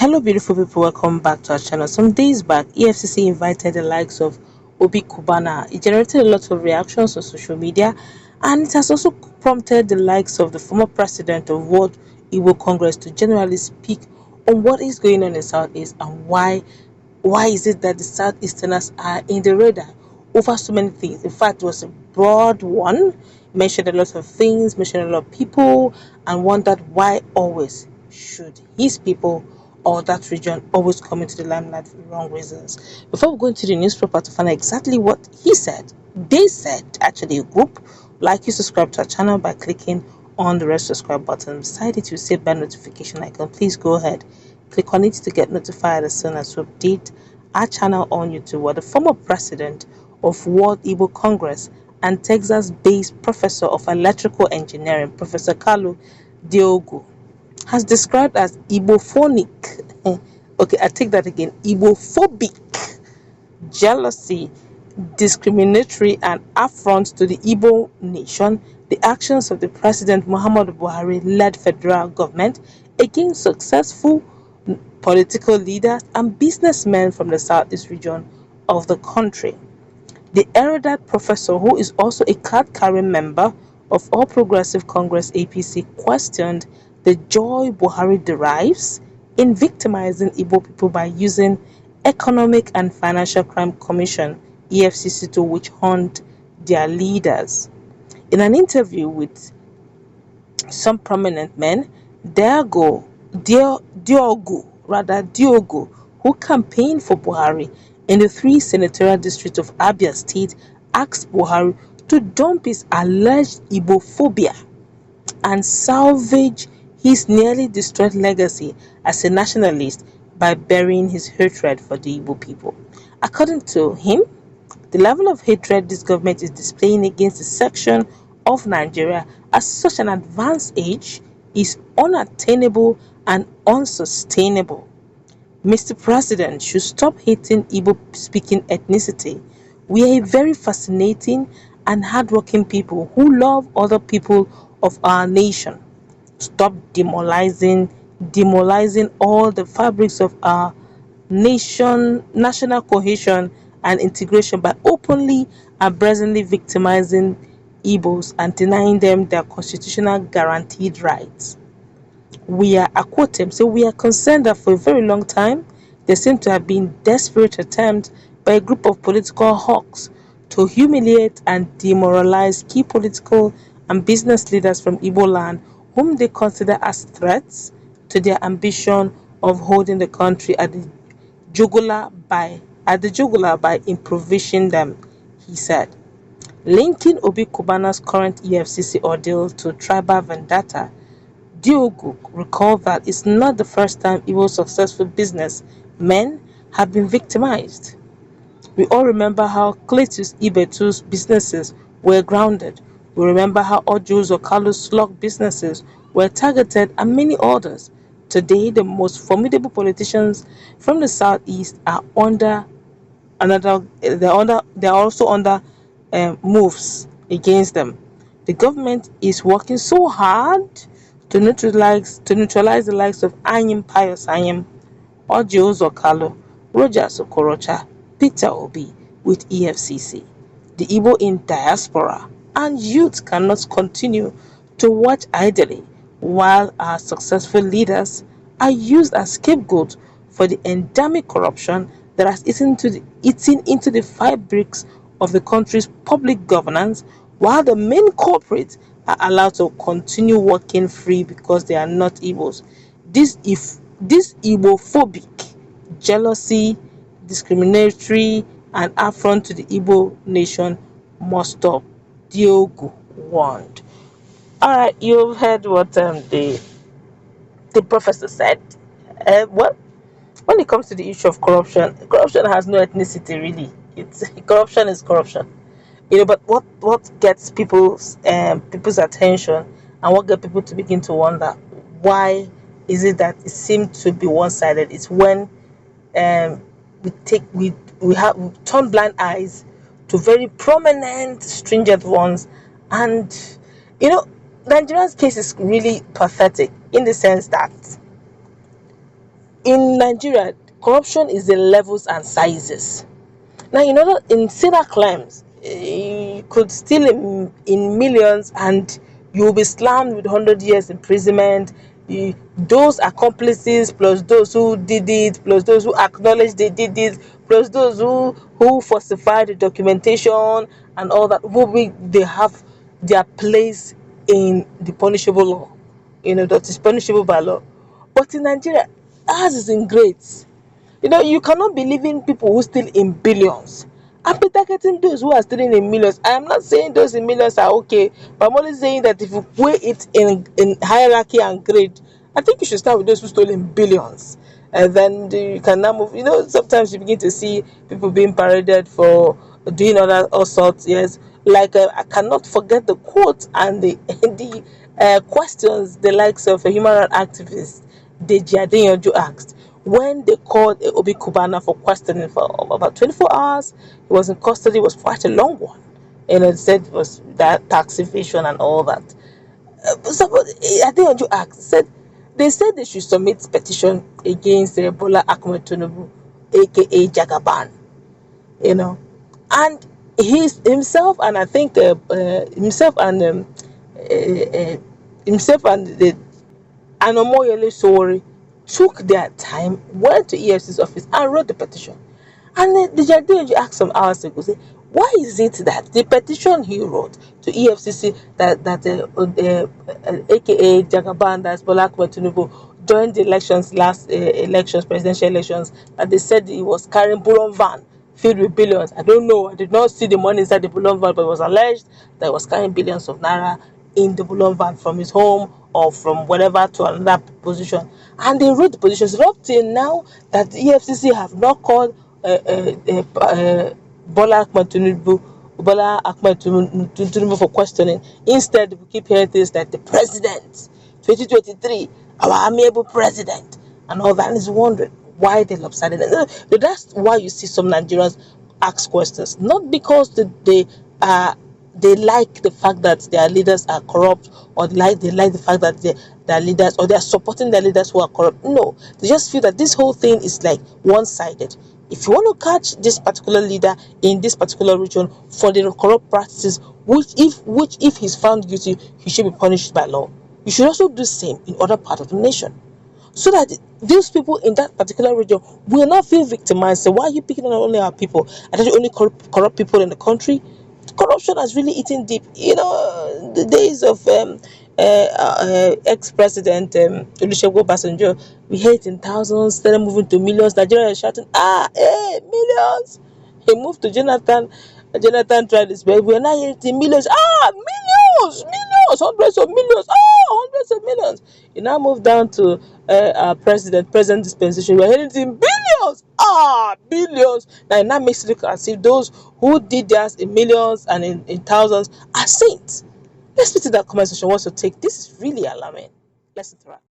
Hello, beautiful people. Welcome back to our channel. Some days back, EFCC invited the likes of Cubana. It generated a lot of reactions on social media, and it has also prompted the likes of the former president of World Igbo Congress to generally speak on what is going on in Southeast and why is it that the Southeasterners are in the radar over so many things. In fact, it was a broad one, mentioned a lot of things, mentioned a lot of people, and wondered why always should his people or that region always come into the limelight for the wrong reasons. Before we go into the newspaper to find out exactly what he said, they said, actually, a group, like you subscribe to our channel by clicking on the red subscribe button. Beside it, you see bell notification icon. Please go ahead, click on it to get notified as soon as we update our channel on YouTube. Where the former president of World Igbo Congress and Texas-based professor of electrical engineering, Professor Kalu Diogo, has described as Igbophonic. Okay, I take that again. Igbophobic, jealousy, discriminatory, and affront to the Igbo nation, the actions of the President Muhammadu Buhari-led federal government against successful political leaders and businessmen from the southeast region of the country. The erudite professor, who is also a card-carrying member of All Progressive Congress (APC), questioned the joy Buhari derives in victimizing Igbo people by using Economic and Financial Crime Commission (EFCC) to witch hunt their leaders. In an interview with some prominent men, Diogo, who campaigned for Buhari in the three senatorial districts of Abia State, asked Buhari to dump his alleged Igbophobia and salvage his nearly destroyed legacy as a nationalist by burying his hatred for the Igbo people. According to him, the level of hatred this government is displaying against a section of Nigeria at such an advanced age is unattainable and unsustainable. Mr. President should stop hating Igbo-speaking ethnicity. We are a very fascinating and hardworking people who love other people of our nation. Stop demoralizing all the fabrics of our national cohesion and integration by openly and brazenly victimizing Igbos and denying them their constitutional guaranteed rights. I quote him, so we are concerned that for a very long time there seem to have been desperate attempts by a group of political hawks to humiliate and demoralize key political and business leaders from Igbo land whom they consider as threats to their ambition of holding the country at the jugular by impoverishing them, he said. Linking Obi Cubana's current EFCC ordeal to tribal vendetta, Diogo recalled that it's not the first time Igbo successful businessmen have been victimized. We all remember how Cletus Ibetu's businesses were grounded. We remember how Ojus or Carlos Slug businesses were targeted and many others. Today, the most formidable politicians from the southeast are also under moves against them. The government is working so hard to neutralize the likes of Anyim Pius Anyim, Ojo Zokalo, Roger Sokorocha, Peter Obi with EFCC. The Igbo in diaspora and youth cannot continue to watch idly while our successful leaders are used as scapegoats for the endemic corruption that has eaten into the fabrics of the country's public governance, while the main culprits are allowed to continue working free because they are not Igbos. This Igbophobic, jealousy, discriminatory, and affront to the Igbo nation must stop, Diogo warned. Alright, you've heard what the professor said. Well, when it comes to the issue of corruption has no ethnicity really. It's corruption is corruption. But what gets people's attention and what gets people to begin to wonder why is it that it seems to be one-sided? It's when we turn blind eyes to very prominent stringent ones, and Nigeria's case is really pathetic in the sense that In Nigeria, corruption is in levels and sizes. Now, in sinner crimes, you could steal in millions and you'll be slammed with 100 years imprisonment. Those accomplices, plus those who did it, plus those who acknowledged they did it, plus those who falsified the documentation and all that, they have their place in the punishable law. That is punishable by law. But in Nigeria, ours is in grades. You cannot be leaving people who steal in billions and be targeting those who are stealing in millions. I am not saying those in millions are okay, but I'm only saying that if you weigh it in hierarchy and grade, I think you should start with those who stole in billions. And then you can now move. Sometimes you begin to see people being paraded for doing all sorts. Yes, like I cannot forget the quote and the the questions the likes of a human rights activist Deji Adeyanju asked when they called Obi Cubana for questioning for about 24 hours. He was in custody. It was quite a long one. It said it was that tax evasion and all that. So Adeyanju asked, said they said they should submit petition against Bola Ahmed Tinubu, aka Jagaban, and himself, and I think himself and the and Omoyele Sowore took their time, went to EFC's office and wrote the petition. And the judge asked some hours ago, say, why is it that the petition he wrote to EFCC aka Jagaban, that's Bola Ahmed Tinubu, during the elections, last elections, presidential elections, that they said he was carrying Bullon van filled with billions. I don't know. I did not see the money inside the Bullon van, but it was alleged that he was carrying billions of naira in the Bullon van from his home or from whatever to another position. And they wrote the positions up till now that the EFCC have not called Bola Ahmed Tinubu, for questioning. Instead, we keep hearing things like the president, 2023, our amiable president, and all that. And is wondering why they lopsided. That's why you see some Nigerians ask questions, not because are they like the fact that their leaders are corrupt, or they like the fact that their leaders, or they are supporting their leaders who are corrupt. No, they just feel that this whole thing is like one-sided. If you want to catch this particular leader in this particular region for the corrupt practices, which if he's found guilty, he should be punished by law, you should also do the same in other parts of the nation, so that those people in that particular region will not feel victimized. So why are you picking on only our people? Are they the only corrupt people in the country? Corruption has really eaten deep. The days of ex-president Olusegun Obasanjo, we heard it in thousands, started moving to millions. Nigeria is shouting, hey, millions. He moved to Jonathan. Jonathan tried his best. We're now hearing it in millions. Millions, hundreds of millions. Hundreds of millions. He now moved down to our present dispensation. We're hearing it in billions. Billions. Now it now makes it look as if those who did theirs in millions and in thousands are saints. Let's put in that comment section. What's your take? This is really alarming. Let's interact.